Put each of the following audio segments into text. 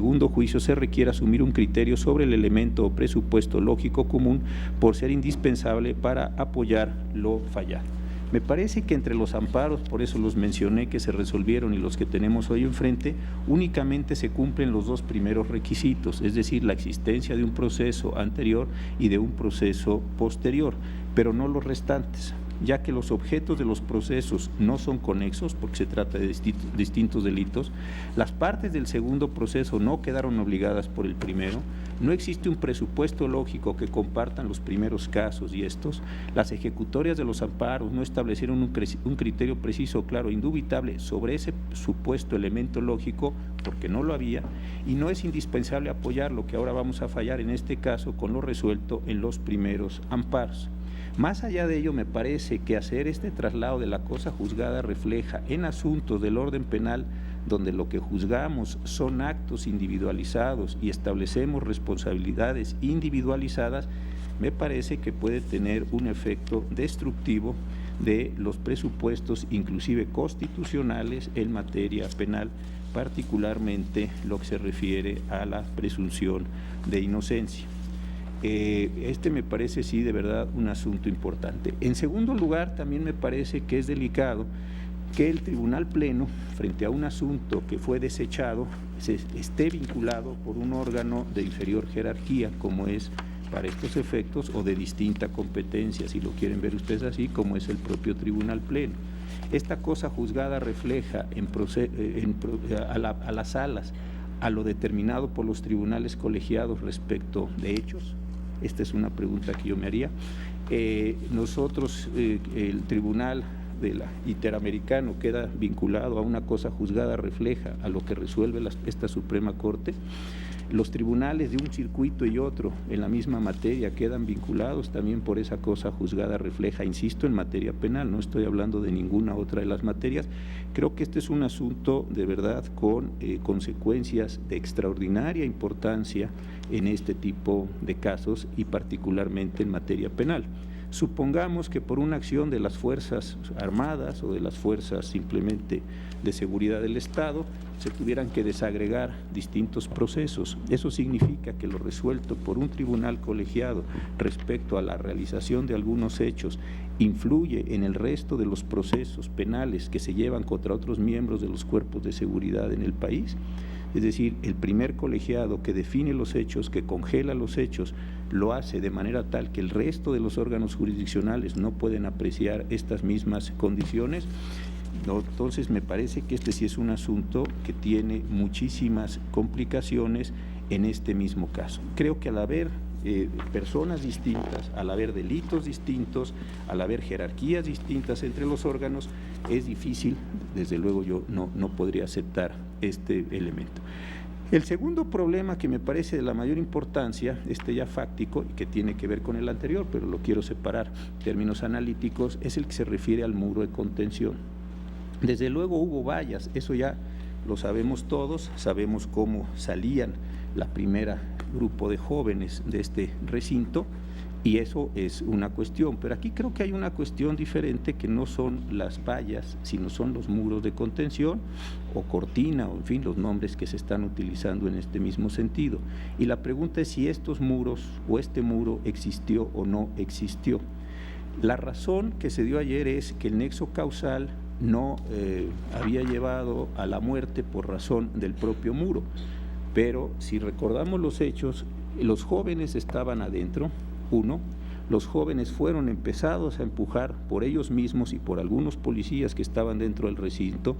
segundo juicio se requiere asumir un criterio sobre el elemento o presupuesto lógico común por ser indispensable para apoyar lo fallado. Me parece que entre los amparos, por eso los mencioné que se resolvieron y los que tenemos hoy enfrente, únicamente se cumplen los dos primeros requisitos, es decir, la existencia de un proceso anterior y de un proceso posterior, pero no los restantes, ya que los objetos de los procesos no son conexos, porque se trata de distintos delitos, las partes del segundo proceso no quedaron obligadas por el primero, no existe un presupuesto lógico que compartan los primeros casos y estos, las ejecutorias de los amparos no establecieron un criterio preciso, claro, indubitable sobre ese supuesto elemento lógico, porque no lo había, y no es indispensable apoyar lo que ahora vamos a fallar en este caso con lo resuelto en los primeros amparos. Más allá de ello, me parece que hacer este traslado de la cosa juzgada refleja en asuntos del orden penal donde lo que juzgamos son actos individualizados y establecemos responsabilidades individualizadas, me parece que puede tener un efecto destructivo de los presupuestos, inclusive constitucionales, en materia penal, particularmente lo que se refiere a la presunción de inocencia. Este me parece sí de verdad un asunto importante. En segundo lugar, también me parece que es delicado que el Tribunal Pleno, frente a un asunto que fue desechado, esté vinculado por un órgano de inferior jerarquía, como es para estos efectos, o de distinta competencia, si lo quieren ver ustedes así, como es el propio Tribunal Pleno. Esta cosa juzgada refleja a las salas, a lo determinado por los tribunales colegiados respecto de hechos. Esta es una pregunta que yo me haría. Nosotros, el Tribunal Interamericano queda vinculado a una cosa juzgada, refleja a lo que resuelve esta Suprema Corte. Los tribunales de un circuito y otro en la misma materia quedan vinculados también por esa cosa juzgada, refleja, insisto, en materia penal, no estoy hablando de ninguna otra de las materias. Creo que este es un asunto de verdad con consecuencias de extraordinaria importancia en este tipo de casos y particularmente en materia penal. Supongamos que por una acción de las Fuerzas Armadas o de las fuerzas simplemente de seguridad del Estado se tuvieran que desagregar distintos procesos. Eso significa que lo resuelto por un tribunal colegiado respecto a la realización de algunos hechos influye en el resto de los procesos penales que se llevan contra otros miembros de los cuerpos de seguridad en el país. Es decir, el primer colegiado que define los hechos, que congela los hechos, lo hace de manera tal que el resto de los órganos jurisdiccionales no pueden apreciar estas mismas condiciones. No, entonces me parece que este sí es un asunto que tiene muchísimas complicaciones en este mismo caso. Creo que al haber personas distintas, al haber delitos distintos, al haber jerarquías distintas entre los órganos, es difícil, desde luego yo no podría aceptar este elemento. El segundo problema que me parece de la mayor importancia, ya fáctico y que tiene que ver con el anterior, pero lo quiero separar en términos analíticos, es el que se refiere al muro de contención. Desde luego hubo vallas, eso ya lo sabemos todos, sabemos cómo salían la primera grupo de jóvenes de este recinto y eso es una cuestión, pero aquí creo que hay una cuestión diferente que no son las vallas, sino son los muros de contención o cortina, o en fin, los nombres que se están utilizando en este mismo sentido. Y la pregunta es si estos muros o este muro existió o no existió. La razón que se dio ayer es que el nexo causal no había llevado a la muerte por razón del propio muro, pero si recordamos los hechos, los jóvenes estaban adentro, los jóvenes fueron empezados a empujar por ellos mismos y por algunos policías que estaban dentro del recinto.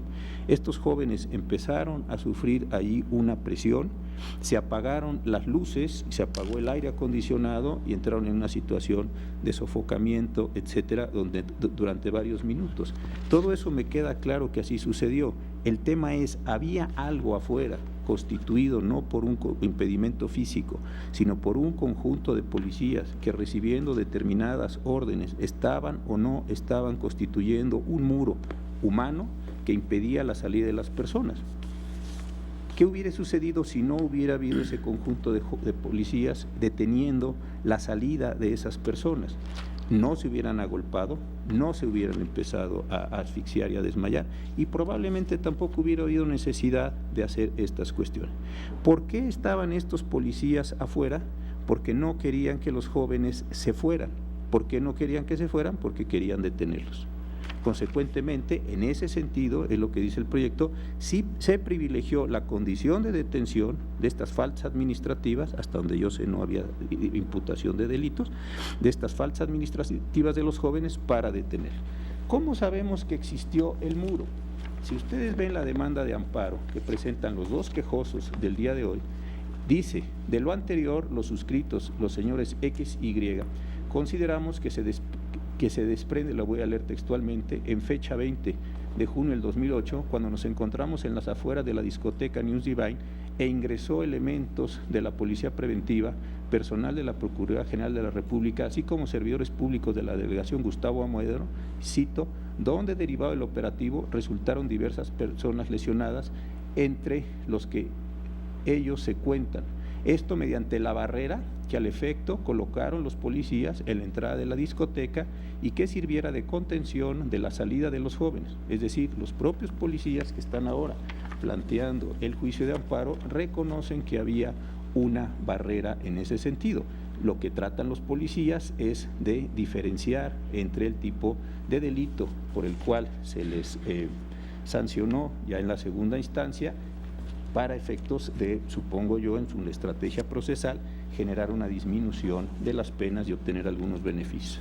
Estos jóvenes empezaron a sufrir allí una presión, se apagaron las luces, se apagó el aire acondicionado y entraron en una situación de sofocamiento, etcétera, durante varios minutos. Todo eso me queda claro que así sucedió. El tema es, había algo afuera constituido no por un impedimento físico, sino por un conjunto de policías que recibiendo determinadas órdenes estaban o no estaban constituyendo un muro humano que impedía la salida de las personas. ¿Qué hubiera sucedido si no hubiera habido ese conjunto de policías deteniendo la salida de esas personas? no se hubieran agolpado, no se hubieran empezado a asfixiar y a desmayar, y probablemente tampoco hubiera habido necesidad de hacer estas cuestiones. ¿Por qué estaban estos policías afuera? Porque no querían que los jóvenes se fueran. ¿Por qué no querían que se fueran? Porque querían detenerlos. Consecuentemente, en ese sentido, es lo que dice el proyecto, sí se privilegió la condición de detención de estas faltas administrativas, hasta donde yo sé no había imputación de delitos, de estas faltas administrativas de los jóvenes para detener. ¿Cómo sabemos que existió el muro? Si ustedes ven la demanda de amparo que presentan los dos quejosos del día de hoy, dice, de lo anterior, los suscritos, los señores X y Y, consideramos que se desprende, lo voy a leer textualmente, en fecha 20 de junio del 2008, cuando nos encontramos en las afueras de la discoteca News Divine e ingresó elementos de la Policía Preventiva, personal de la Procuraduría General de la República, así como servidores públicos de la Delegación Gustavo Amoedo, cito, donde derivado del operativo resultaron diversas personas lesionadas, entre los que ellos se cuentan. Esto mediante la barrera que al efecto colocaron los policías en la entrada de la discoteca y que sirviera de contención de la salida de los jóvenes. Es decir, los propios policías que están ahora planteando el juicio de amparo reconocen que había una barrera en ese sentido. Lo que tratan los policías es de diferenciar entre el tipo de delito por el cual se les sancionó ya en la segunda instancia, para efectos de, supongo yo, en su estrategia procesal, generar una disminución de las penas y obtener algunos beneficios.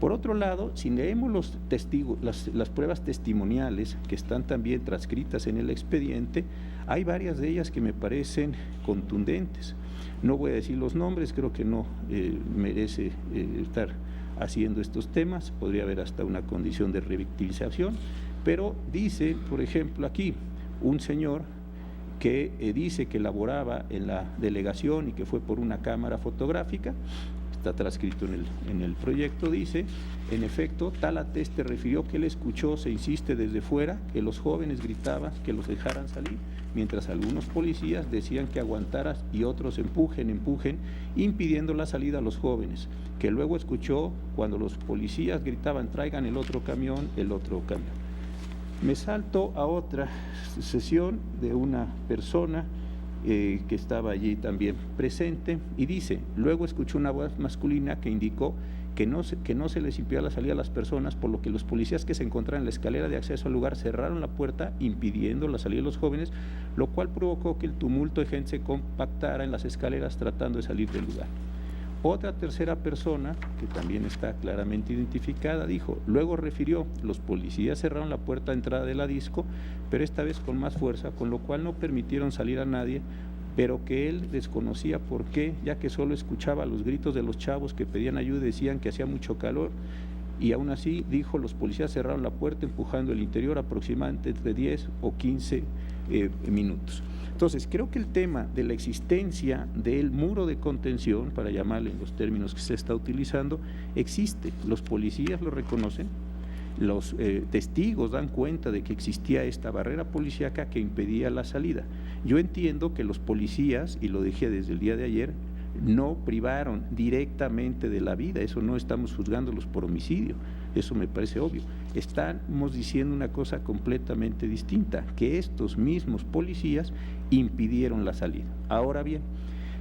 Por otro lado, si leemos los testigos, las pruebas testimoniales que están también transcritas en el expediente, hay varias de ellas que me parecen contundentes. No voy a decir los nombres, creo que no merece estar haciendo estos temas, podría haber hasta una condición de revictimización, pero dice, por ejemplo, aquí, un señor que dice que laboraba en la delegación y que fue por una cámara fotográfica, está transcrito en el proyecto, dice, en efecto, tal ateste refirió que él escuchó, se insiste desde fuera, que los jóvenes gritaban que los dejaran salir, mientras algunos policías decían que aguantaras y otros empujen, impidiendo la salida a los jóvenes, que luego escuchó cuando los policías gritaban traigan el otro camión. Me salto a otra sesión de una persona que estaba allí también presente y dice, luego escuchó una voz masculina que indicó que no se les impidió la salida a las personas, por lo que los policías que se encontraban en la escalera de acceso al lugar cerraron la puerta impidiendo la salida de los jóvenes, lo cual provocó que el tumulto de gente se compactara en las escaleras tratando de salir del lugar. Otra tercera persona, que también está claramente identificada, dijo, luego refirió, los policías cerraron la puerta de entrada de la disco, pero esta vez con más fuerza, con lo cual no permitieron salir a nadie, pero que él desconocía por qué, ya que solo escuchaba los gritos de los chavos que pedían ayuda y decían que hacía mucho calor, y aún así, dijo, los policías cerraron la puerta empujando el interior aproximadamente entre 10 o 15 minutos. Entonces, creo que el tema de la existencia del muro de contención, para llamarle en los términos que se está utilizando, existe. Los policías lo reconocen, los testigos dan cuenta de que existía esta barrera policíaca que impedía la salida. Yo entiendo que los policías, y lo dije desde el día de ayer, no privaron directamente de la vida, eso no estamos juzgándolos por homicidio, eso me parece obvio. Estamos diciendo una cosa completamente distinta, que estos mismos policías impidieron la salida. Ahora bien,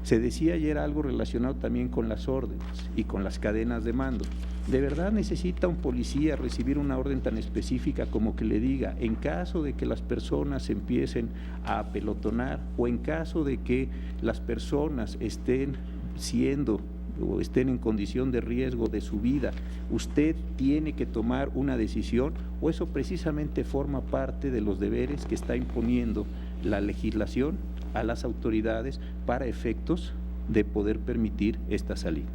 se decía ayer algo relacionado también con las órdenes y con las cadenas de mando. ¿De verdad necesita un policía recibir una orden tan específica como que le diga, en caso de que las personas empiecen a apelotonar o en caso de que las personas estén siendo o estén en condición de riesgo de su vida, usted tiene que tomar una decisión, o eso precisamente forma parte de los deberes que está imponiendo la legislación a las autoridades para efectos de poder permitir esta salida?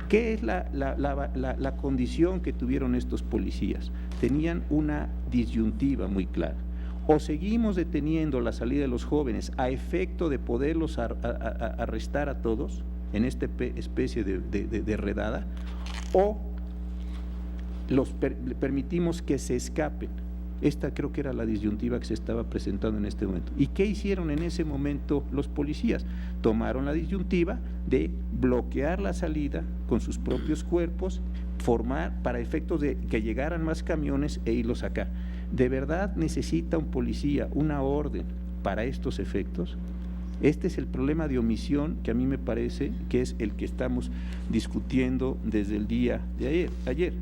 ¿Qué es la condición que tuvieron estos policías? Tenían una disyuntiva muy clara. O seguimos deteniendo la salida de los jóvenes a efecto de poderlos arrestar a todos en esta especie de redada, o los permitimos que se escapen. Esta creo que era la disyuntiva que se estaba presentando en este momento. ¿Y qué hicieron en ese momento los policías? Tomaron la disyuntiva de bloquear la salida con sus propios cuerpos, formar para efectos de que llegaran más camiones e irlos acá. ¿De verdad necesita un policía una orden para estos efectos? Este es el problema de omisión que a mí me parece que es el que estamos discutiendo desde el día de ayer.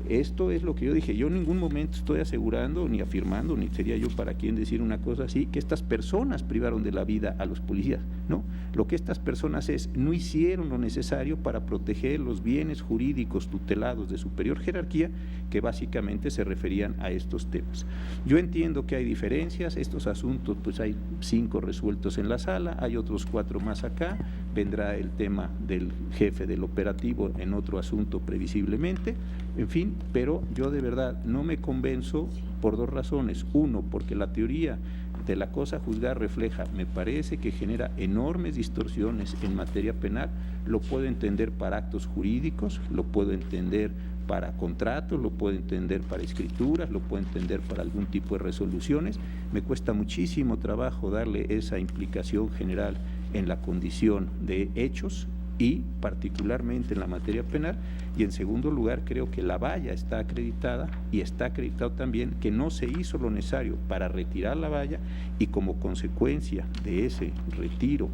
Esto es lo que yo dije. Yo en ningún momento estoy asegurando, ni afirmando, ni sería yo para quien decir una cosa así, que estas personas privaron de la vida a los policías. No, lo que estas personas no hicieron lo necesario para proteger los bienes jurídicos tutelados de superior jerarquía, que básicamente se referían a estos temas. Yo entiendo que hay diferencias, estos asuntos, pues hay 5 resueltos en la sala, hay otros 4 más acá, vendrá el tema del jefe del operativo en otro asunto previsiblemente, en fin, pero yo de verdad no me convenzo por 2 razones. Uno, porque la teoría de la cosa juzgada refleja, me parece que genera enormes distorsiones en materia penal. Lo puedo entender para actos jurídicos, lo puedo entender para contratos, lo puedo entender para escrituras, lo puedo entender para algún tipo de resoluciones. Me cuesta muchísimo trabajo darle esa implicación general en la condición de hechos y particularmente en la materia penal. Y en segundo lugar, creo que la valla está acreditada y está acreditado también que no se hizo lo necesario para retirar la valla y como consecuencia de ese retiro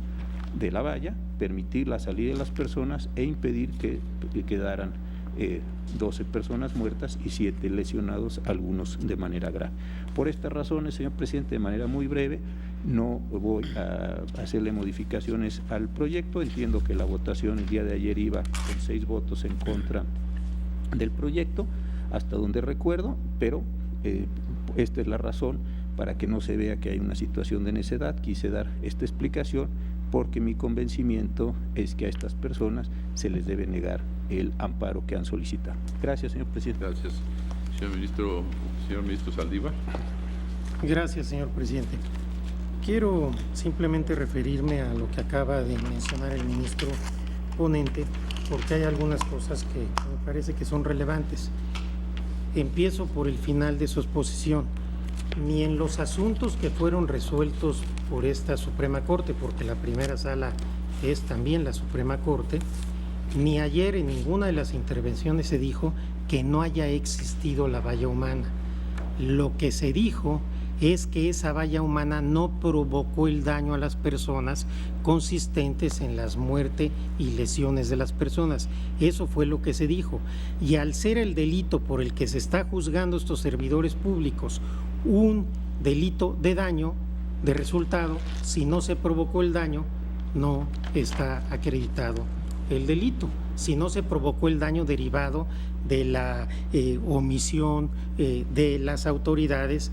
de la valla, permitir la salida de las personas e impedir que quedaran 12 personas muertas y 7 lesionados, algunos de manera grave. Por estas razones, señor presidente, de manera muy breve, no voy a hacerle modificaciones al proyecto. Entiendo que la votación el día de ayer iba con 6 votos en contra del proyecto, hasta donde recuerdo, pero esta es la razón para que no se vea que hay una situación de necedad. Quise dar esta explicación porque mi convencimiento es que a estas personas se les debe negar el amparo que han solicitado. Gracias, señor presidente. Gracias. Señor ministro Saldívar. Gracias, señor presidente. Quiero simplemente referirme a lo que acaba de mencionar el ministro ponente, porque hay algunas cosas que me parece que son relevantes. Empiezo por el final de su exposición. Ni en los asuntos que fueron resueltos por esta Suprema Corte, porque la primera sala es también la Suprema Corte, ni ayer en ninguna de las intervenciones se dijo que no haya existido la valla humana. Lo que se dijo es que esa valla humana no provocó el daño a las personas consistentes en las muertes y lesiones de las personas. Eso fue lo que se dijo. Y al ser el delito por el que se está juzgando estos servidores públicos un delito de daño, de resultado, si no se provocó el daño, no está acreditado el delito. Si no se provocó el daño derivado de la omisión de las autoridades,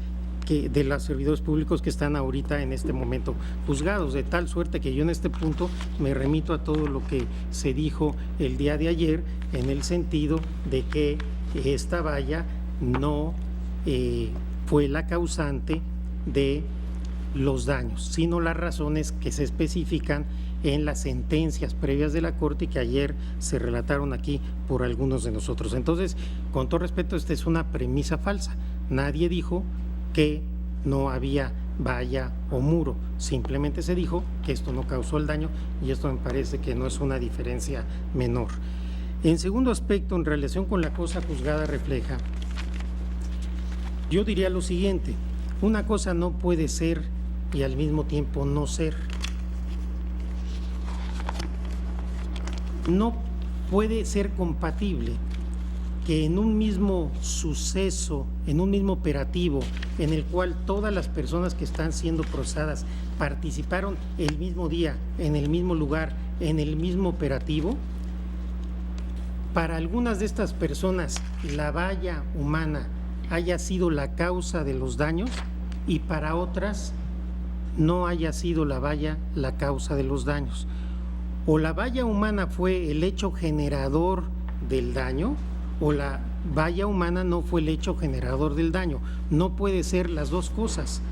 de los servidores públicos que están ahorita en este momento juzgados, de tal suerte que yo en este punto me remito a todo lo que se dijo el día de ayer, en el sentido de que esta valla no fue la causante de los daños, sino las razones que se especifican en las sentencias previas de la Corte y que ayer se relataron aquí por algunos de nosotros. Entonces, con todo respeto, esta es una premisa falsa. Nadie dijo que no había valla o muro, simplemente se dijo que esto no causó el daño y esto me parece que no es una diferencia menor. En segundo aspecto, en relación con la cosa juzgada refleja, yo diría lo siguiente: una cosa no puede ser y al mismo tiempo no ser. No puede ser compatible que en un mismo suceso, en un mismo operativo, en el cual todas las personas que están siendo procesadas participaron el mismo día, en el mismo lugar, en el mismo operativo, para algunas de estas personas la valla humana haya sido la causa de los daños y para otras no haya sido la valla la causa de los daños. O la valla humana fue el hecho generador del daño, o la valla humana no fue el hecho generador del daño. No puede ser las dos cosas.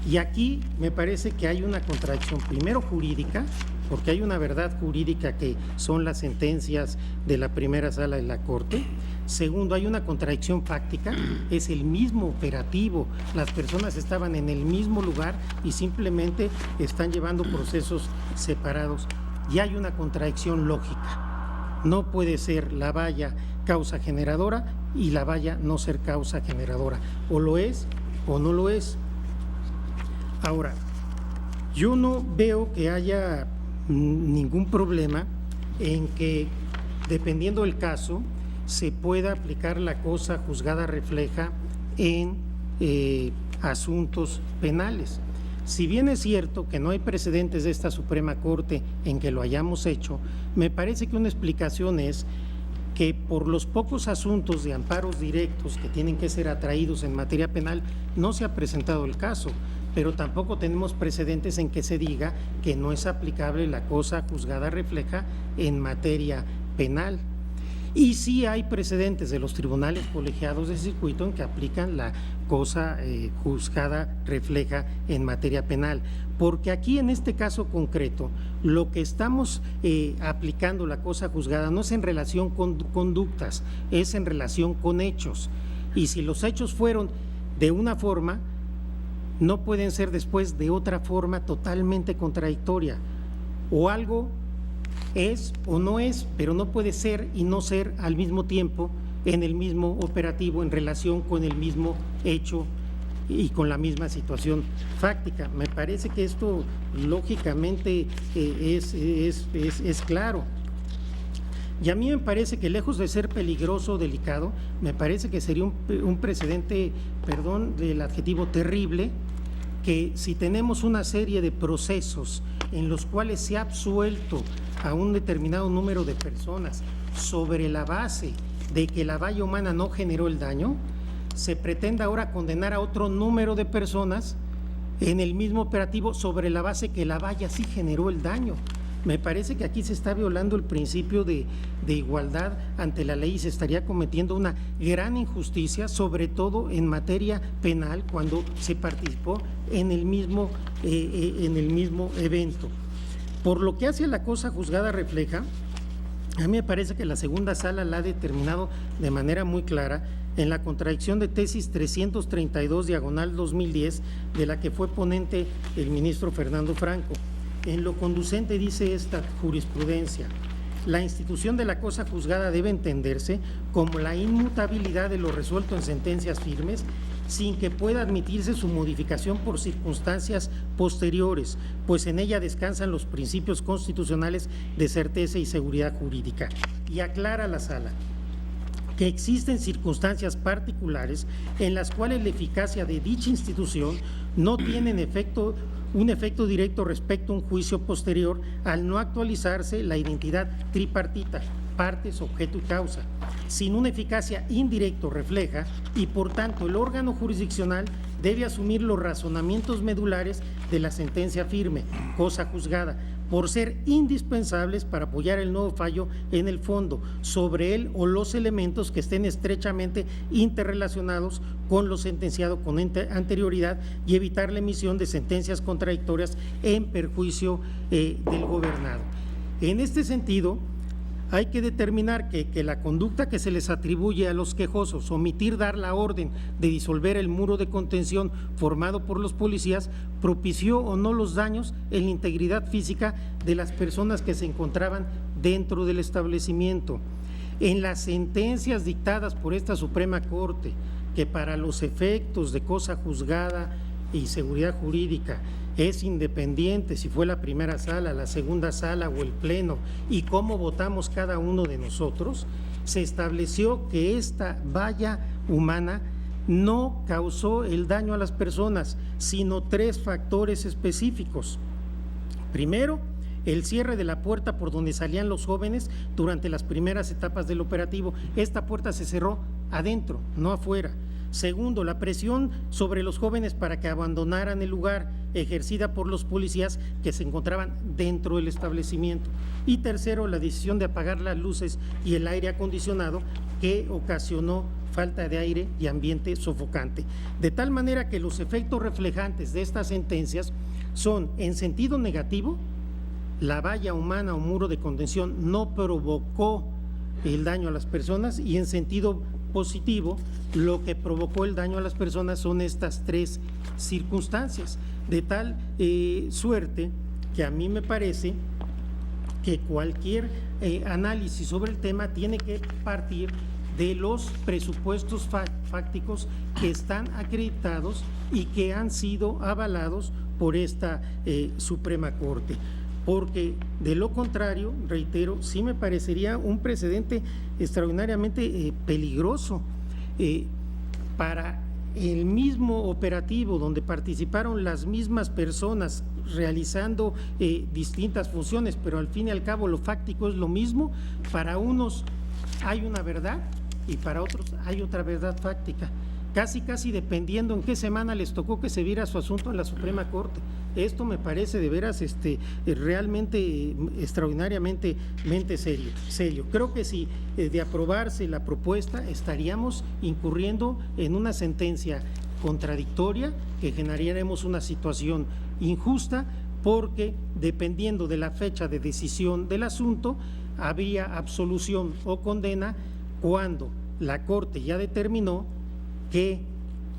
Y aquí me parece que hay una contradicción, primero jurídica, porque hay una verdad jurídica que son las sentencias de la primera sala de la Corte. Segundo, hay una contradicción fáctica, es el mismo operativo, las personas estaban en el mismo lugar y simplemente están llevando procesos separados. Y hay una contradicción lógica. No puede ser la valla causa generadora y la valla no ser causa generadora. O lo es o no lo es. Ahora, yo no veo que haya ningún problema en que, dependiendo del caso, se pueda aplicar la cosa juzgada refleja en asuntos penales. Si bien es cierto que no hay precedentes de esta Suprema Corte en que lo hayamos hecho, me parece que una explicación es que por los pocos asuntos de amparos directos que tienen que ser atraídos en materia penal, no se ha presentado el caso, pero tampoco tenemos precedentes en que se diga que no es aplicable la cosa juzgada refleja en materia penal. Y sí hay precedentes de los tribunales colegiados de circuito en que aplican la cosa juzgada refleja en materia penal, porque aquí en este caso concreto lo que estamos aplicando la cosa juzgada no es en relación con conductas, es en relación con hechos, y si los hechos fueron de una forma, no pueden ser después de otra forma totalmente contradictoria, o algo es o no es, pero no puede ser y no ser al mismo tiempo en el mismo operativo en relación con el mismo hecho y con la misma situación fáctica. Me parece que esto lógicamente es claro. Y a mí me parece que lejos de ser peligroso o delicado, me parece que sería un precedente, perdón del adjetivo, terrible, que si tenemos una serie de procesos en los cuales se ha absuelto a un determinado número de personas sobre la base de que la valla humana no generó el daño, se pretende ahora condenar a otro número de personas en el mismo operativo sobre la base que la valla sí generó el daño. Me parece que aquí se está violando el principio de igualdad ante la ley y se estaría cometiendo una gran injusticia, sobre todo en materia penal, cuando se participó en el mismo evento. Por lo que hace a la cosa juzgada refleja, a mí me parece que la segunda sala la ha determinado de manera muy clara en la contradicción de tesis 332/2010, de la que fue ponente el ministro Fernando Franco. En lo conducente dice esta jurisprudencia: la institución de la cosa juzgada debe entenderse como la inmutabilidad de lo resuelto en sentencias firmes, sin que pueda admitirse su modificación por circunstancias posteriores, pues en ella descansan los principios constitucionales de certeza y seguridad jurídica. Y aclara la sala que existen circunstancias particulares en las cuales la eficacia de dicha institución no tiene un efecto directo respecto a un juicio posterior al no actualizarse la identidad tripartita, partes, objeto y causa, sin una eficacia indirecta refleja, y por tanto el órgano jurisdiccional debe asumir los razonamientos medulares de la sentencia firme, cosa juzgada, por ser indispensables para apoyar el nuevo fallo en el fondo, sobre él o los elementos que estén estrechamente interrelacionados con lo sentenciado con anterioridad, y evitar la emisión de sentencias contradictorias en perjuicio del gobernado. En este sentido, hay que determinar que la conducta que se les atribuye a los quejosos, omitir dar la orden de disolver el muro de contención formado por los policías, propició o no los daños en la integridad física de las personas que se encontraban dentro del establecimiento. En las sentencias dictadas por esta Suprema Corte, que para los efectos de cosa juzgada y seguridad jurídica es independiente si fue la primera sala, la segunda sala o el pleno, y cómo votamos cada uno de nosotros, se estableció que esta valla humana no causó el daño a las personas, sino 3 factores específicos. Primero, el cierre de la puerta por donde salían los jóvenes durante las primeras etapas del operativo. Esta puerta se cerró adentro, no afuera. Segundo, la presión sobre los jóvenes para que abandonaran el lugar, ejercida por los policías que se encontraban dentro del establecimiento. Y tercero, la decisión de apagar las luces y el aire acondicionado, que ocasionó falta de aire y ambiente sofocante. De tal manera que los efectos reflejantes de estas sentencias son, en sentido negativo, la valla humana o muro de contención no provocó el daño a las personas, y en sentido positivo, lo que provocó el daño a las personas son estas 3 circunstancias, de tal suerte que a mí me parece que cualquier análisis sobre el tema tiene que partir de los presupuestos fácticos que están acreditados y que han sido avalados por esta Suprema Corte. Porque de lo contrario, reitero, sí me parecería un precedente extraordinariamente peligroso para el mismo operativo donde participaron las mismas personas realizando distintas funciones, pero al fin y al cabo lo fáctico es lo mismo. Para unos hay una verdad y para otros hay otra verdad fáctica, casi dependiendo en qué semana les tocó que se viera su asunto en la Suprema Corte. Esto me parece de veras realmente extraordinariamente serio. Creo que si de aprobarse la propuesta estaríamos incurriendo en una sentencia contradictoria, que generaríamos una situación injusta, porque dependiendo de la fecha de decisión del asunto, habría absolución o condena cuando la Corte ya determinó que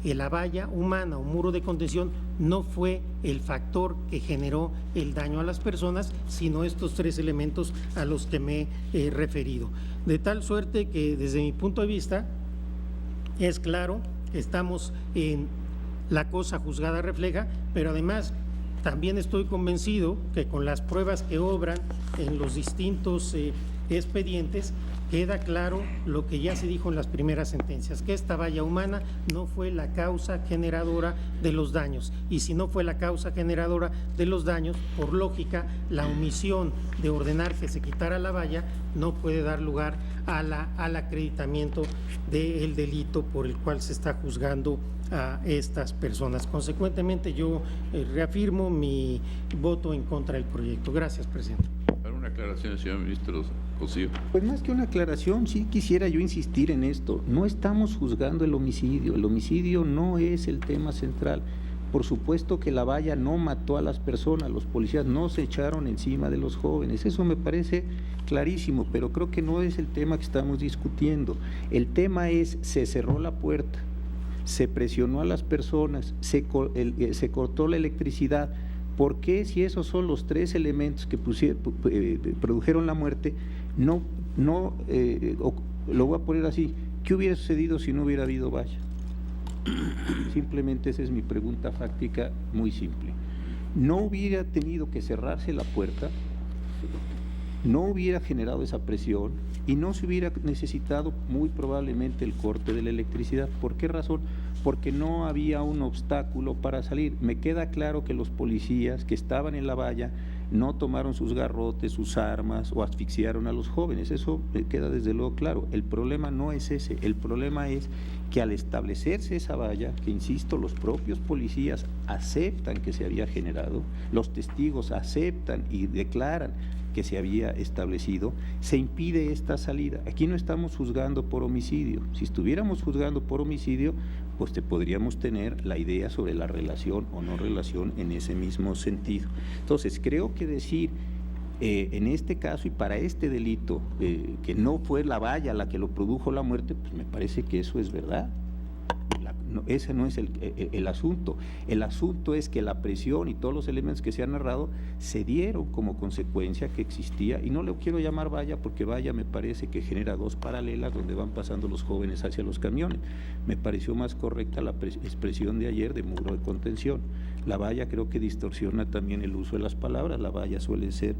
la valla humana o muro de contención no fue el factor que generó el daño a las personas, sino estos tres elementos a los que me he referido. De tal suerte que desde mi punto de vista es claro, estamos en la cosa juzgada refleja, pero además también estoy convencido que con las pruebas que obran en los distintos expedientes queda claro lo que ya se dijo en las primeras sentencias, que esta valla humana no fue la causa generadora de los daños, y si no fue la causa generadora de los daños, por lógica, la omisión de ordenar que se quitara la valla no puede dar lugar al acreditamiento del delito por el cual se está juzgando a estas personas. Consecuentemente, yo reafirmo mi voto en contra del proyecto. Gracias, presidente. Para una aclaración, señor ministro Cosío. Pues más que una aclaración, sí quisiera yo insistir en esto. No estamos juzgando el homicidio no es el tema central. Por supuesto que la valla no mató a las personas, los policías no se echaron encima de los jóvenes, eso me parece clarísimo, pero creo que no es el tema que estamos discutiendo. El tema es, se cerró la puerta, se presionó a las personas, se cortó la electricidad. ¿Por qué, si esos son los tres elementos que produjeron la muerte, lo voy a poner así, ¿qué hubiera sucedido si no hubiera habido valla? Simplemente esa es mi pregunta fáctica, muy simple. No hubiera tenido que cerrarse la puerta, no hubiera generado esa presión y no se hubiera necesitado muy probablemente el corte de la electricidad. ¿Por qué razón? Porque no había un obstáculo para salir. Me queda claro que los policías que estaban en la valla no tomaron sus garrotes, sus armas o asfixiaron a los jóvenes. Eso me queda desde luego claro. El problema no es ese. El problema es que al establecerse esa valla, que insisto, los propios policías aceptan que se había generado, los testigos aceptan y declaran que se había establecido, se impide esta salida. Aquí no estamos juzgando por homicidio. Si estuviéramos juzgando por homicidio, pues podríamos tener la idea sobre la relación o no relación en ese mismo sentido. Entonces, creo que decir en este caso y para este delito que no fue la valla la que lo produjo la muerte, pues me parece que eso es verdad. Ese no es el asunto. El asunto es que la presión y todos los elementos que se han narrado se dieron como consecuencia que existía, y no le quiero llamar valla porque valla me parece que genera dos paralelas donde van pasando los jóvenes hacia los camiones. Me pareció más correcta la expresión de ayer de muro de contención. La valla creo que distorsiona también el uso de las palabras. La valla suele ser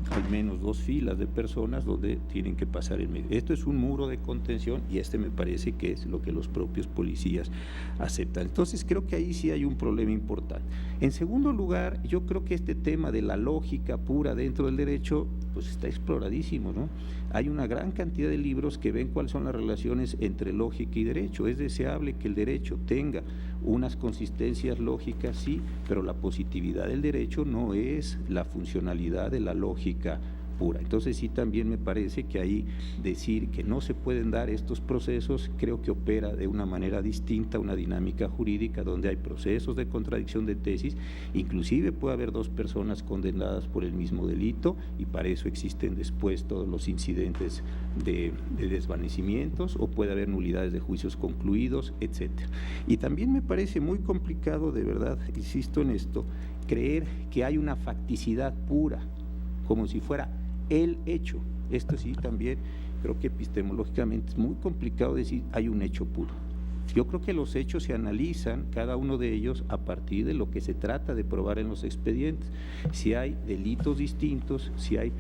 al menos dos filas de personas donde tienen que pasar en medio. Esto es un muro de contención y me parece que es lo que los propios policías aceptan. Entonces creo que ahí sí hay un problema importante. En segundo lugar, yo creo que este tema de la lógica pura dentro del derecho pues está exploradísimo, ¿no? Hay una gran cantidad de libros que ven cuáles son las relaciones entre lógica y derecho. Es deseable que el derecho tenga unas consistencias lógicas, sí, pero la positividad del derecho no es la funcionalidad de la lógica pura. Entonces sí, también me parece que ahí decir que no se pueden dar estos procesos, creo que opera de una manera distinta una dinámica jurídica donde hay procesos de contradicción de tesis, inclusive puede haber dos personas condenadas por el mismo delito y para eso existen después todos los incidentes de desvanecimientos, o puede haber nulidades de juicios concluidos, etcétera. Y también me parece muy complicado, de verdad, insisto en esto, creer que hay una facticidad pura, como si fuera el hecho. Esto sí también creo que epistemológicamente es muy complicado decir hay un hecho puro. Yo creo que los hechos se analizan, cada uno de ellos, a partir de lo que se trata de probar en los expedientes. Si hay delitos distintos, si hay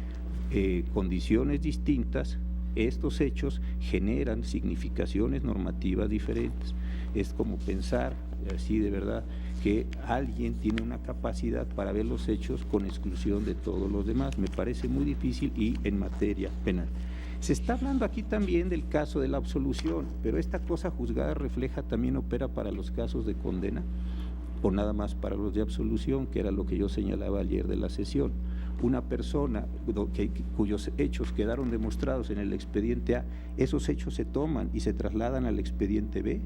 condiciones distintas, estos hechos generan significaciones normativas diferentes. Es como pensar, así de verdad, que alguien tiene una capacidad para ver los hechos con exclusión de todos los demás. Me parece muy difícil y en materia penal. Se está hablando aquí también del caso de la absolución, pero esta cosa juzgada refleja también opera para los casos de condena o nada más para los de absolución, que era lo que yo señalaba ayer de la sesión. Una persona cuyos hechos quedaron demostrados en el expediente A, esos hechos se toman y se trasladan al expediente B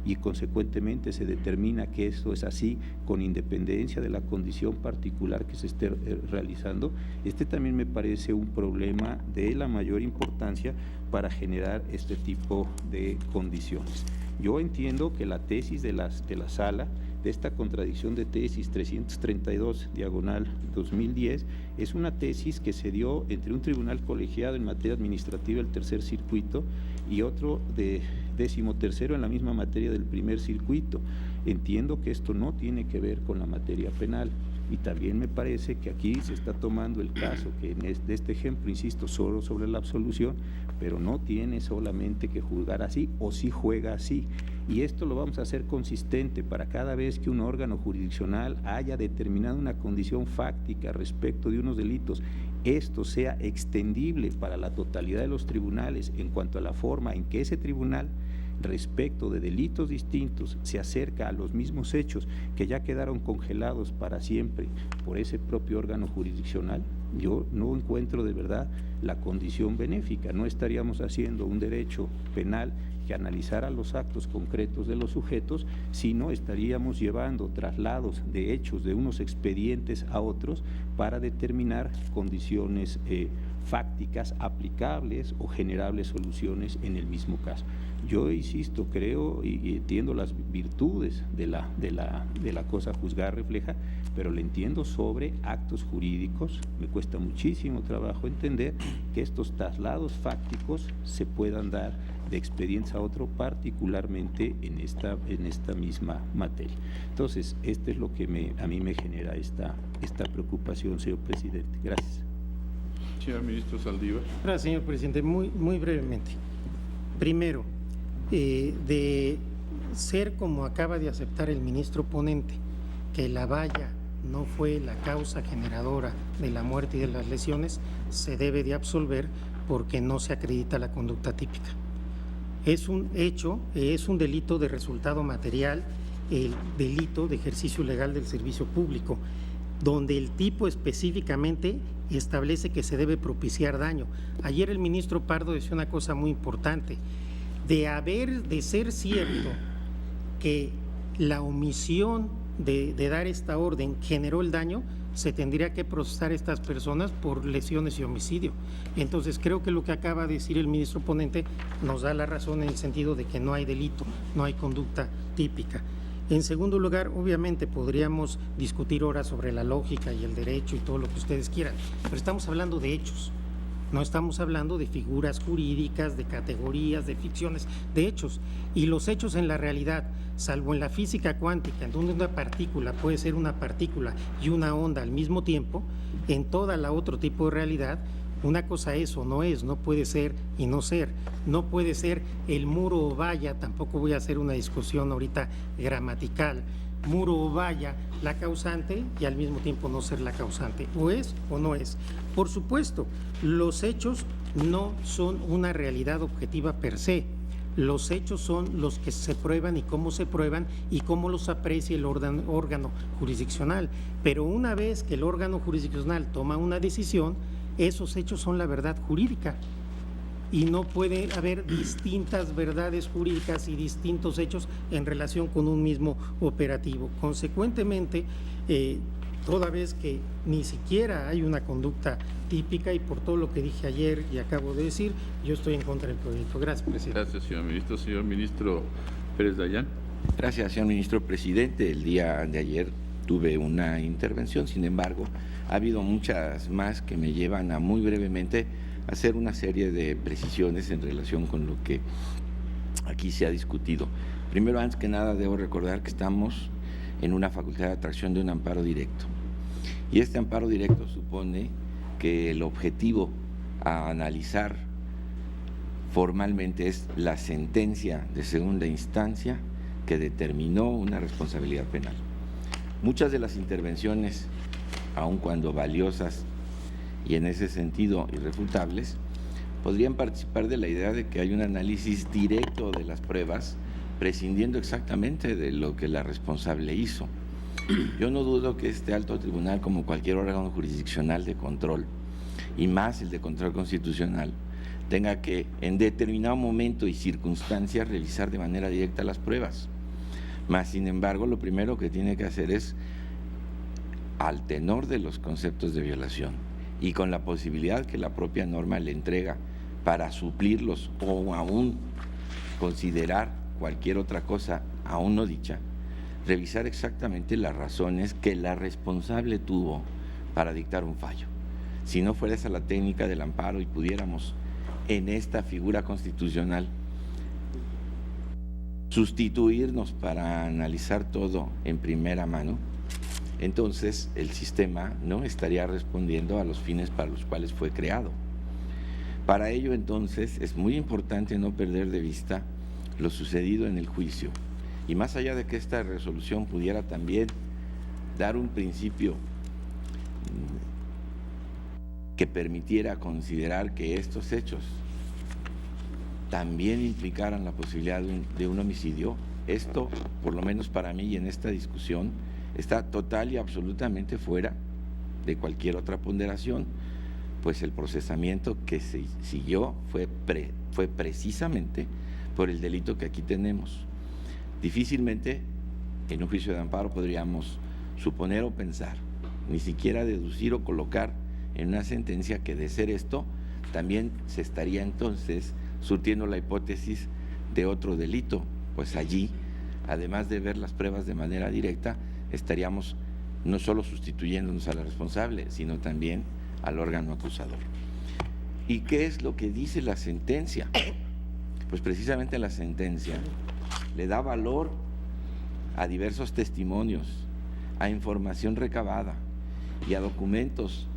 y consecuentemente se determina que eso es así con independencia de la condición particular que se esté realizando. Este también me parece un problema de la mayor importancia para generar este tipo de condiciones. Yo entiendo que la tesis de la sala, de esta contradicción de tesis 332/2010, es una tesis que se dio entre un tribunal colegiado en materia administrativa del tercer circuito y otro de 13º en la misma materia del primer circuito. Entiendo que esto no tiene que ver con la materia penal. Y también me parece que aquí se está tomando el caso, que en este ejemplo, insisto, solo sobre la absolución, pero no tiene solamente que juzgar así, o sí juega así. Y esto lo vamos a hacer consistente para cada vez que un órgano jurisdiccional haya determinado una condición fáctica respecto de unos delitos, esto sea extendible para la totalidad de los tribunales en cuanto a la forma en que ese tribunal, respecto de delitos distintos, se acerca a los mismos hechos que ya quedaron congelados para siempre por ese propio órgano jurisdiccional. Yo no encuentro de verdad la condición benéfica. No estaríamos haciendo un derecho penal que analizara los actos concretos de los sujetos, sino estaríamos llevando traslados de hechos de unos expedientes a otros para determinar condiciones fácticas, aplicables o generables soluciones en el mismo caso. Yo insisto, creo y entiendo las virtudes de la cosa juzgada refleja, pero le entiendo sobre actos jurídicos. Me cuesta muchísimo trabajo entender que estos traslados fácticos se puedan dar de expedientes a otro, particularmente en esta misma materia. Entonces, esto es lo que a mí me genera esta preocupación, señor presidente. Gracias. Señor ministro Saldívar. Gracias, señor presidente. Muy brevemente. Primero, de ser como acaba de aceptar el ministro ponente, que la valla no fue la causa generadora de la muerte y de las lesiones, se debe de absolver porque no se acredita la conducta típica. Es un hecho, es un delito de resultado material, el delito de ejercicio ilegal del servicio público, donde el tipo específicamente establece que se debe propiciar daño. Ayer el ministro Pardo decía una cosa muy importante: de ser cierto que la omisión de dar esta orden generó el daño, se tendría que procesar a estas personas por lesiones y homicidio. Entonces creo que lo que acaba de decir el ministro ponente nos da la razón en el sentido de que no hay delito, no hay conducta típica. En segundo lugar, obviamente podríamos discutir horas sobre la lógica y el derecho y todo lo que ustedes quieran, pero estamos hablando de hechos. No estamos hablando de figuras jurídicas, de categorías, de ficciones, de hechos. Y los hechos en la realidad, salvo en la física cuántica, en donde una partícula puede ser una partícula y una onda al mismo tiempo, en toda la otro tipo de realidad, una cosa es o no es, no puede ser y no ser. No puede ser el muro o valla, tampoco voy a hacer una discusión ahorita gramatical, muro o valla, la causante y al mismo tiempo no ser la causante, o es o no es. Por supuesto, los hechos no son una realidad objetiva per se. Los hechos son los que se prueban y cómo se prueban y cómo los aprecia el órgano jurisdiccional. Pero una vez que el órgano jurisdiccional toma una decisión, esos hechos son la verdad jurídica. Y no puede haber distintas verdades jurídicas y distintos hechos en relación con un mismo operativo. Consecuentemente, toda vez que ni siquiera hay una conducta típica, y por todo lo que dije ayer y acabo de decir, yo estoy en contra del proyecto. Gracias, presidente. Gracias, señor ministro. Señor ministro Pérez Dayán. Gracias, señor ministro presidente. El día de ayer tuve una intervención, sin embargo, Ha habido muchas más que me llevan a muy brevemente hacer una serie de precisiones en relación con lo que aquí se ha discutido. Primero, antes que nada, debo recordar que estamos en una facultad de atracción de un amparo directo. Y este amparo directo supone que el objetivo a analizar formalmente es la sentencia de segunda instancia que determinó una responsabilidad penal. Muchas de las intervenciones, aun cuando valiosas y en ese sentido irrefutables, podrían participar de la idea de que hay un análisis directo de las pruebas, prescindiendo exactamente de lo que la responsable hizo. Yo no dudo que este alto tribunal, como cualquier órgano jurisdiccional de control, y más el de control constitucional, tenga que en determinado momento y circunstancia revisar de manera directa las pruebas. Mas, sin embargo, lo primero que tiene que hacer es, al tenor de los conceptos de violación y con la posibilidad que la propia norma le entrega para suplirlos o aún considerar cualquier otra cosa aún no dicha, revisar exactamente las razones que la responsable tuvo para dictar un fallo. Si no fuera esa la técnica del amparo y pudiéramos en esta figura constitucional sustituirnos para analizar todo en primera mano, entonces el sistema no estaría respondiendo a los fines para los cuales fue creado. Para ello, entonces, es muy importante no perder de vista lo sucedido en el juicio. Y más allá de que esta resolución pudiera también dar un principio que permitiera considerar que estos hechos también implicaran la posibilidad de un homicidio, esto, por lo menos para mí y en esta discusión, está total y absolutamente fuera de cualquier otra ponderación, pues el procesamiento que se siguió fue precisamente por el delito que aquí tenemos. Difícilmente en un juicio de amparo podríamos suponer o pensar, ni siquiera deducir o colocar en una sentencia que de ser esto, también se estaría entonces surtiendo la hipótesis de otro delito, pues allí, además de ver las pruebas de manera directa, estaríamos no solo sustituyéndonos a la responsable, sino también al órgano acusador. ¿Y qué es lo que dice la sentencia? Pues precisamente la sentencia le da valor a diversos testimonios, a información recabada y a documentos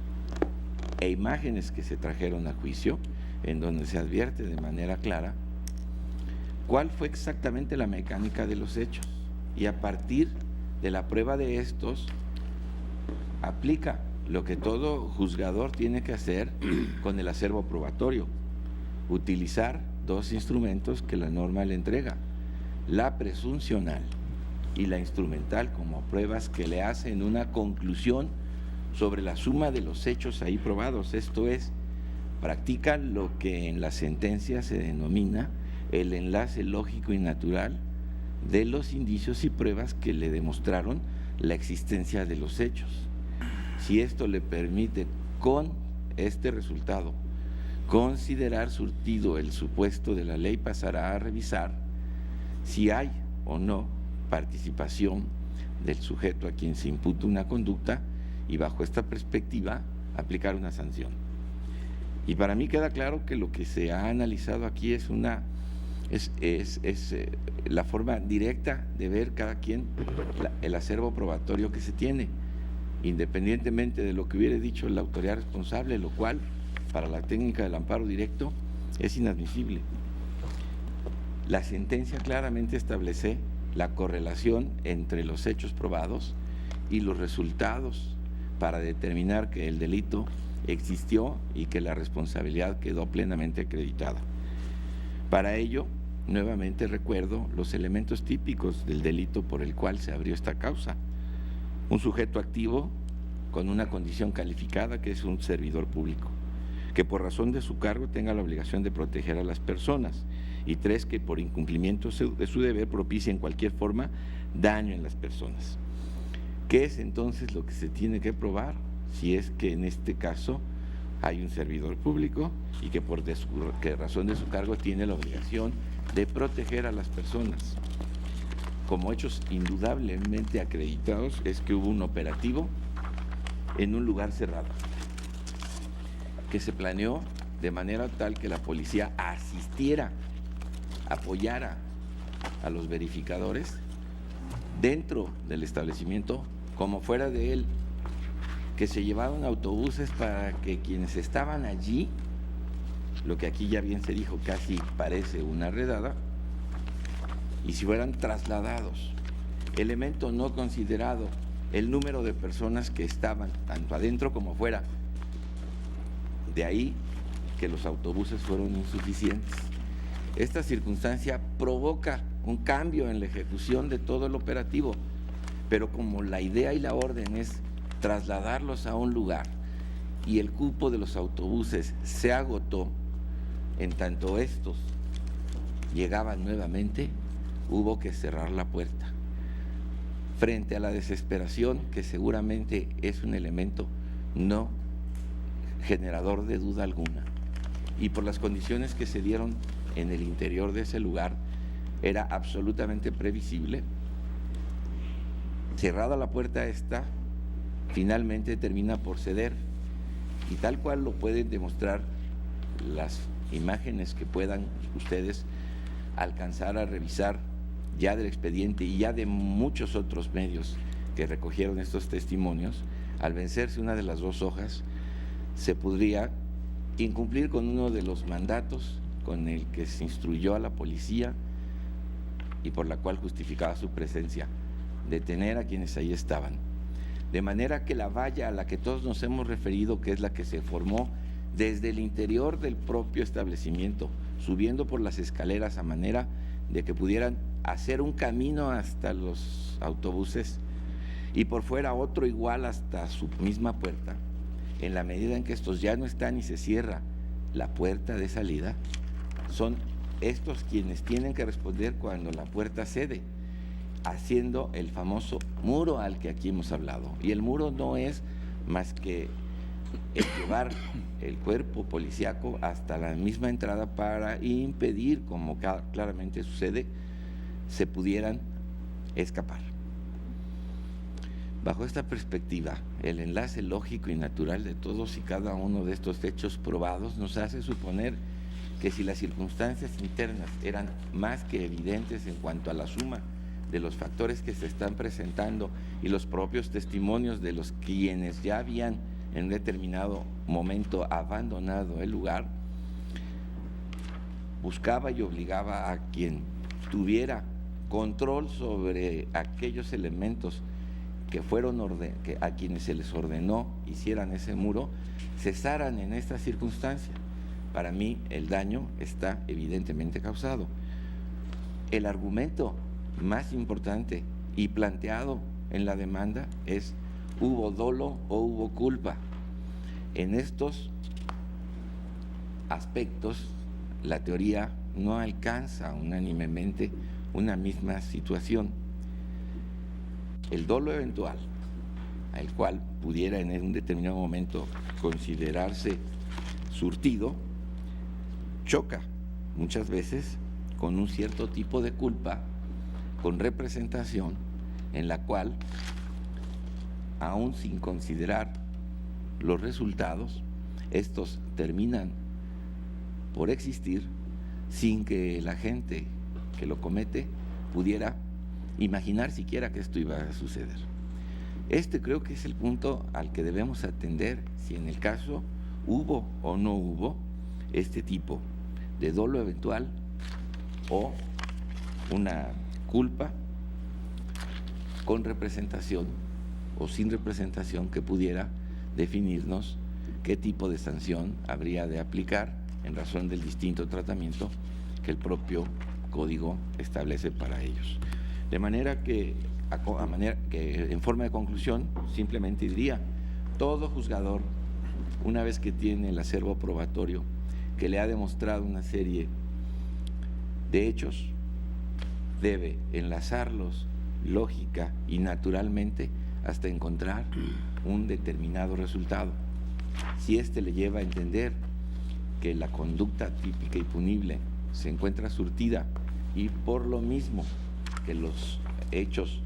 e imágenes que se trajeron a juicio, en donde se advierte de manera clara cuál fue exactamente la mecánica de los hechos, y a partir de la prueba de estos aplica lo que todo juzgador tiene que hacer con el acervo probatorio: utilizar dos instrumentos que la norma le entrega, la presuncional y la instrumental, como pruebas que le hacen una conclusión sobre la suma de los hechos ahí probados. Esto es, practica lo que en la sentencia se denomina el enlace lógico y natural de los indicios y pruebas que le demostraron la existencia de los hechos. Si esto le permite, con este resultado, considerar surtido el supuesto de la ley, pasará a revisar si hay o no participación del sujeto a quien se imputa una conducta, y bajo esta perspectiva aplicar una sanción. Y para mí queda claro que lo que se ha analizado aquí es la forma directa de ver cada quien el acervo probatorio que se tiene, independientemente de lo que hubiera dicho la autoridad responsable, lo cual para la técnica del amparo directo es inadmisible. La sentencia claramente establece la correlación entre los hechos probados y los resultados para determinar que el delito existió y que la responsabilidad quedó plenamente acreditada. Para ello, nuevamente recuerdo los elementos típicos del delito por el cual se abrió esta causa: un sujeto activo con una condición calificada, que es un servidor público, que por razón de su cargo tenga la obligación de proteger a las personas, y 3, que por incumplimiento de su deber propicie en cualquier forma daño en las personas. ¿Qué es entonces lo que se tiene que probar? Si es que en este caso hay un servidor público y que por razón de su cargo tiene la obligación de proteger a las personas. Como hechos indudablemente acreditados es que hubo un operativo en un lugar cerrado, que se planeó de manera tal que la policía asistiera, apoyara a los verificadores dentro del establecimiento como fuera de él, que se llevaron autobuses para que quienes estaban allí, lo que aquí ya bien se dijo, casi parece una redada, y si fueran trasladados. Elemento no considerado, el número de personas que estaban tanto adentro como fuera. De ahí que los autobuses fueron insuficientes. Esta circunstancia provoca un cambio en la ejecución de todo el operativo, pero como la idea y la orden es trasladarlos a un lugar y el cupo de los autobuses se agotó, en tanto estos llegaban nuevamente, hubo que cerrar la puerta. Frente a la desesperación, que seguramente es un elemento no generador de duda alguna, y por las condiciones que se dieron en el interior de ese lugar, era absolutamente previsible. Cerrada la puerta esta, finalmente termina por ceder, y tal cual lo pueden demostrar las imágenes que puedan ustedes alcanzar a revisar ya del expediente y ya de muchos otros medios que recogieron estos testimonios. Al vencerse una de las dos hojas, se podría incumplir con uno de los mandatos con el que se instruyó a la policía y por la cual justificaba su presencia, detener a quienes ahí estaban. De manera que la valla a la que todos nos hemos referido, que es la que se formó desde el interior del propio establecimiento, subiendo por las escaleras a manera de que pudieran hacer un camino hasta los autobuses y por fuera otro igual hasta su misma puerta, en la medida en que estos ya no están y se cierra la puerta de salida, son estos quienes tienen que responder cuando la puerta cede, haciendo el famoso muro al que aquí hemos hablado. Y el muro no es más que el llevar el cuerpo policíaco hasta la misma entrada para impedir, como claramente sucede, se pudieran escapar. Bajo esta perspectiva, el enlace lógico y natural de todos y cada uno de estos hechos probados nos hace suponer que si las circunstancias internas eran más que evidentes en cuanto a la suma de los factores que se están presentando y los propios testimonios de los quienes ya habían en un determinado momento abandonado el lugar, buscaba y obligaba a quien tuviera control sobre aquellos elementos que fueron a quienes se les ordenó hicieran ese muro, cesaran en esta circunstancia. Para mí el daño está evidentemente causado. El argumento más importante y planteado en la demanda es: ¿hubo dolo o hubo culpa? En estos aspectos, la teoría no alcanza unánimemente una misma situación. El dolo eventual, al cual pudiera en un determinado momento considerarse surtido, choca muchas veces con un cierto tipo de culpa, con representación, en la cual, aún sin considerar los resultados, estos terminan por existir sin que la gente que lo comete pudiera imaginar siquiera que esto iba a suceder. Este creo que es el punto al que debemos atender si en el caso hubo o no hubo este tipo de dolo eventual o una culpa con representación o sin representación que pudiera definirnos qué tipo de sanción habría de aplicar en razón del distinto tratamiento que el propio código establece para ellos. De manera que, en forma de conclusión, simplemente diría: todo juzgador, una vez que tiene el acervo probatorio que le ha demostrado una serie de hechos, debe enlazarlos lógica y naturalmente hasta encontrar un determinado resultado. Si éste le lleva a entender que la conducta típica y punible se encuentra surtida y por lo mismo que los hechos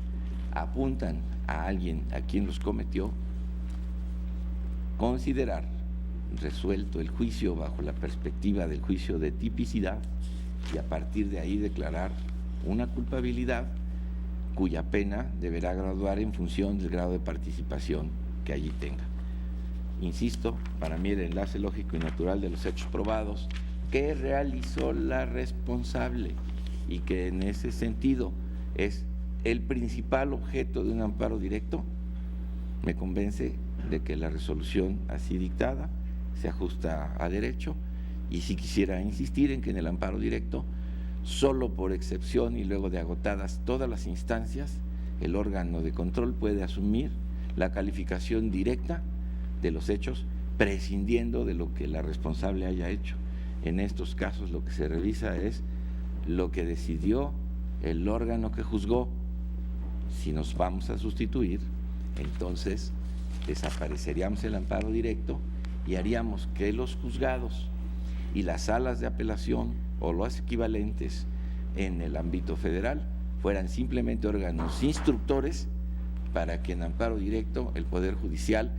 apuntan a alguien a quien los cometió, considerar resuelto el juicio bajo la perspectiva del juicio de tipicidad y a partir de ahí declarar una culpabilidad cuya pena deberá graduar en función del grado de participación que allí tenga. Insisto, para mí el enlace lógico y natural de los hechos probados que realizó la responsable y que en ese sentido es el principal objeto de un amparo directo, me convence de que la resolución así dictada se ajusta a derecho, y si quisiera insistir en que en el amparo directo, solo por excepción y luego de agotadas todas las instancias, el órgano de control puede asumir la calificación directa de los hechos, prescindiendo de lo que la responsable haya hecho. En estos casos lo que se revisa es lo que decidió el órgano que juzgó. Si nos vamos a sustituir, entonces desapareceríamos el amparo directo y haríamos que los juzgados y las salas de apelación o los equivalentes en el ámbito federal fueran simplemente órganos instructores para que en amparo directo el Poder Judicial,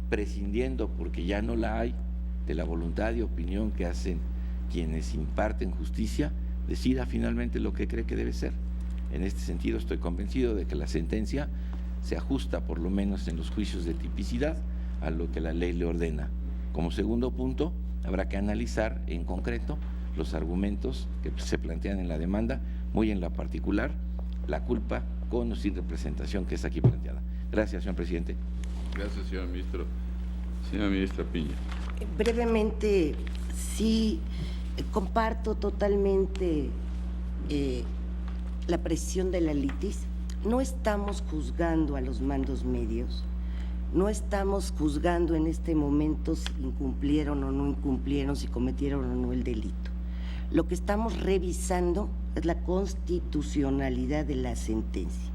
prescindiendo, porque ya no la hay, de la voluntad y opinión que hacen quienes imparten justicia, decida finalmente lo que cree que debe ser. En este sentido estoy convencido de que la sentencia se ajusta, por lo menos en los juicios de tipicidad, a lo que la ley le ordena. Como segundo punto, habrá que analizar en concreto los argumentos que se plantean en la demanda, muy en la particular, la culpa con o sin representación que es aquí planteada. Gracias, señor presidente. Gracias, señor ministro. Señora ministra Piña. Brevemente, sí, comparto totalmente la presión de la litis. No estamos juzgando a los mandos medios, no estamos juzgando en este momento si incumplieron o no incumplieron, si cometieron o no el delito. Lo que estamos revisando es la constitucionalidad de la sentencia.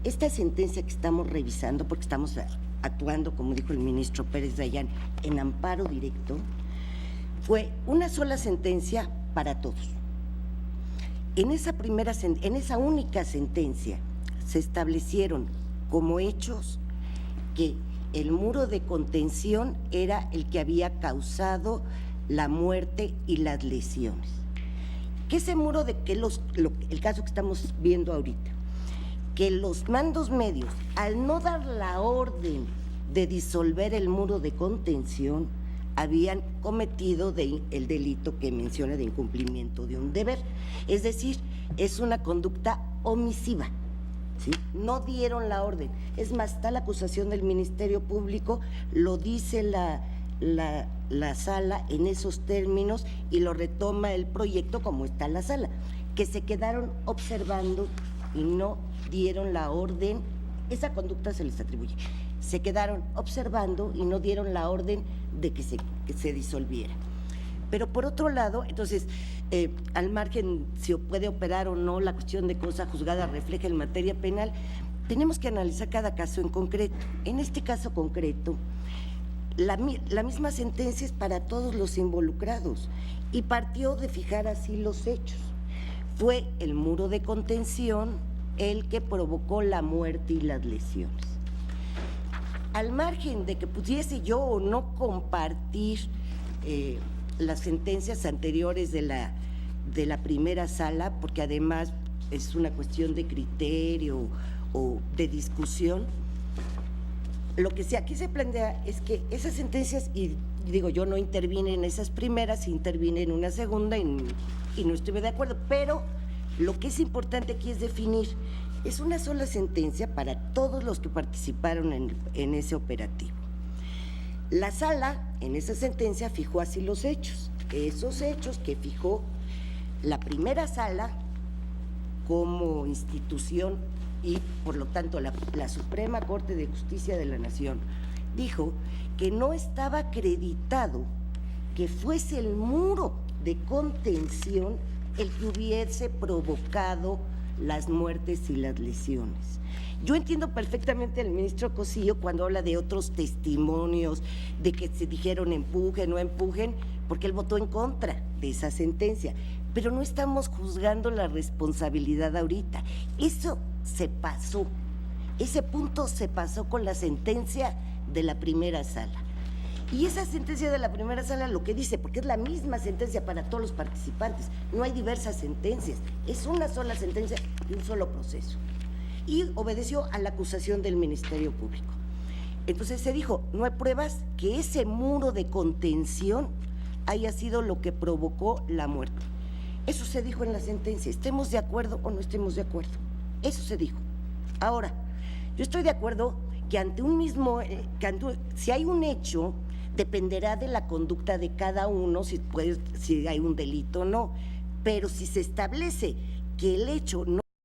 Esta sentencia que estamos revisando, porque estamos actuando, como dijo el ministro Pérez Dayán, en amparo directo, fue una sola sentencia para todos. En esa única sentencia se establecieron como hechos que el muro de contención era el que había causado la muerte y las lesiones. Que ese muro de que el caso que estamos viendo ahorita, que los mandos medios, al no dar la orden de disolver el muro de contención, habían cometido el delito que menciona de incumplimiento de un deber. Es decir, es una conducta omisiva, ¿sí? No dieron la orden. Es más, está la acusación del Ministerio Público, lo dice la sala en esos términos y lo retoma el proyecto como está la sala, que se quedaron observando y no dieron la orden. Esa conducta se les atribuye. Se quedaron observando y no dieron la orden de que se disolviera. Pero por otro lado, entonces, al margen si puede operar o no la cuestión de cosa juzgada refleja en materia penal, tenemos que analizar cada caso en concreto. En este caso concreto, la misma sentencia es para todos los involucrados y partió de fijar así los hechos. Fue el muro de contención el que provocó la muerte y las lesiones. Al margen de que pudiese yo o no compartir las sentencias anteriores de la primera sala, porque además es una cuestión de criterio o de discusión, lo que aquí se plantea es que esas sentencias, y digo, yo no intervine en esas primeras, intervine en una segunda y no estuve de acuerdo, pero lo que es importante aquí es definir. Es una sola sentencia para todos los que participaron en ese operativo. La sala, en esa sentencia, fijó así los hechos. Esos hechos que fijó la primera sala como institución y, por lo tanto, la Suprema Corte de Justicia de la Nación dijo que no estaba acreditado que fuese el muro de contención el que hubiese provocado las muertes y las lesiones. Yo entiendo perfectamente al ministro Cosío cuando habla de otros testimonios, de que se dijeron empujen o empujen, porque él votó en contra de esa sentencia, pero no estamos juzgando la responsabilidad ahorita. Eso se pasó, ese punto se pasó con la sentencia de la primera sala. Y esa sentencia de la primera sala lo que dice, porque es la misma sentencia para todos los participantes, no hay diversas sentencias, es una sola sentencia y un solo proceso. Y obedeció a la acusación del Ministerio Público. Entonces se dijo, no hay pruebas que ese muro de contención haya sido lo que provocó la muerte. Eso se dijo en la sentencia, estemos de acuerdo o no estemos de acuerdo. Eso se dijo. Ahora, yo estoy de acuerdo que ante un mismo, si hay un hecho, dependerá de la conducta de cada uno, si hay un delito o no. Pero si se establece que el hecho no